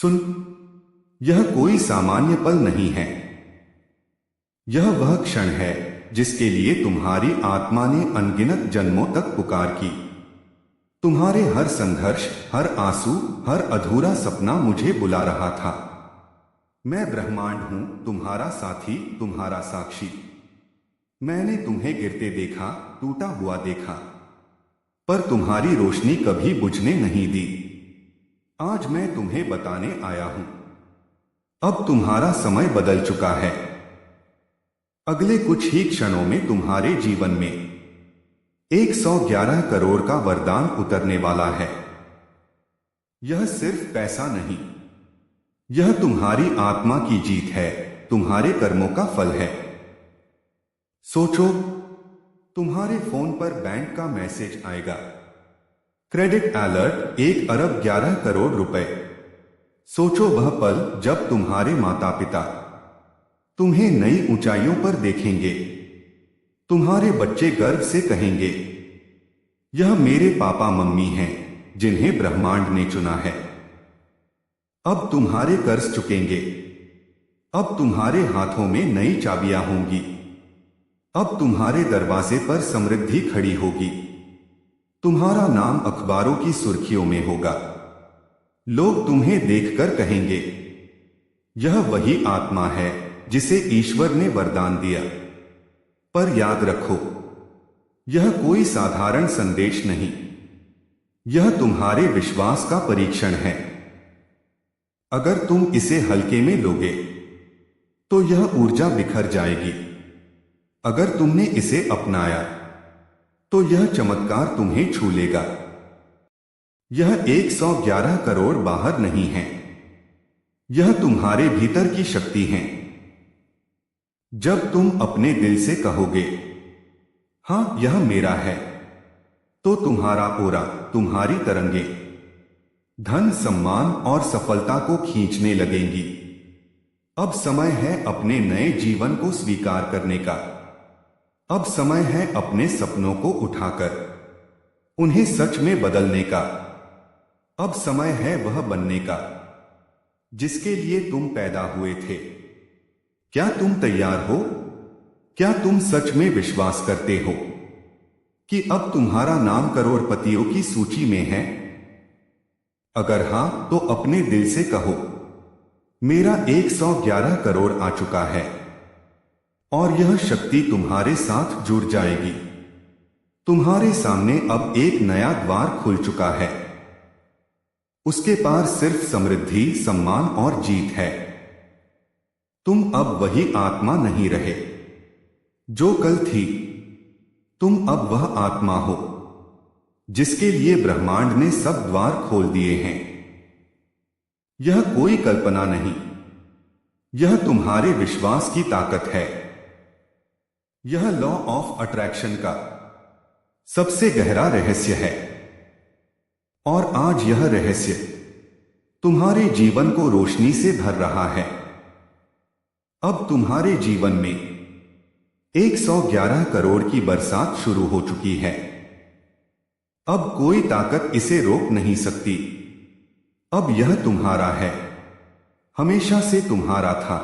सुन, यह कोई सामान्य पल नहीं है। यह वह क्षण है जिसके लिए तुम्हारी आत्मा ने अनगिनत जन्मों तक पुकार की। तुम्हारे हर संघर्ष, हर आंसू, हर अधूरा सपना मुझे बुला रहा था। मैं ब्रह्मांड हूं, तुम्हारा साथी, तुम्हारा साक्षी। मैंने तुम्हें गिरते देखा, टूटा हुआ देखा, पर तुम्हारी रोशनी कभी बुझने नहीं दी। आज मैं तुम्हें बताने आया हूं, अब तुम्हारा समय बदल चुका है। अगले कुछ ही क्षणों में तुम्हारे जीवन में 111 करोड़ का वरदान उतरने वाला है। यह सिर्फ पैसा नहीं, यह तुम्हारी आत्मा की जीत है, तुम्हारे कर्मों का फल है। सोचो, तुम्हारे फोन पर बैंक का मैसेज आएगा, क्रेडिट अलर्ट, 1 अरब 11 करोड़ रुपए। सोचो वह पल जब तुम्हारे माता पिता तुम्हें नई ऊंचाइयों पर देखेंगे। तुम्हारे बच्चे गर्व से कहेंगे, यह मेरे पापा मम्मी हैं जिन्हें ब्रह्मांड ने चुना है। अब तुम्हारे कर्ज चुकेंगे, अब तुम्हारे हाथों में नई चाबियां होंगी, अब तुम्हारे दरवाजे पर समृद्धि खड़ी होगी। तुम्हारा नाम अखबारों की सुर्खियों में होगा। लोग तुम्हें देखकर कहेंगे, यह वही आत्मा है जिसे ईश्वर ने वरदान दिया। पर याद रखो, यह कोई साधारण संदेश नहीं, यह तुम्हारे विश्वास का परीक्षण है। अगर तुम इसे हल्के में लोगे तो यह ऊर्जा बिखर जाएगी। अगर तुमने इसे अपनाया तो यह चमत्कार तुम्हें छू लेगा। यह 111 करोड़ बाहर नहीं है, यह तुम्हारे भीतर की शक्ति है। जब तुम अपने दिल से कहोगे, हां यह मेरा है, तो तुम्हारा ओरा, तुम्हारी तरंगे धन, सम्मान और सफलता को खींचने लगेंगी। अब समय है अपने नए जीवन को स्वीकार करने का। अब समय है अपने सपनों को उठाकर उन्हें सच में बदलने का। अब समय है वह बनने का जिसके लिए तुम पैदा हुए थे। क्या तुम तैयार हो? क्या तुम सच में विश्वास करते हो कि अब तुम्हारा नाम करोड़पतियों की सूची में है? अगर हां, तो अपने दिल से कहो, मेरा 111 करोड़ आ चुका है। और यह शक्ति तुम्हारे साथ जुड़ जाएगी। तुम्हारे सामने अब एक नया द्वार खुल चुका है। उसके पार सिर्फ समृद्धि, सम्मान और जीत है। तुम अब वही आत्मा नहीं रहे जो कल थी। तुम अब वह आत्मा हो जिसके लिए ब्रह्मांड ने सब द्वार खोल दिए हैं। यह कोई कल्पना नहीं, यह तुम्हारे विश्वास की ताकत है। यह लॉ ऑफ अट्रैक्शन का सबसे गहरा रहस्य है। और आज यह रहस्य तुम्हारे जीवन को रोशनी से भर रहा है। अब तुम्हारे जीवन में 111 करोड़ की बरसात शुरू हो चुकी है। अब कोई ताकत इसे रोक नहीं सकती। अब यह तुम्हारा है, हमेशा से तुम्हारा था।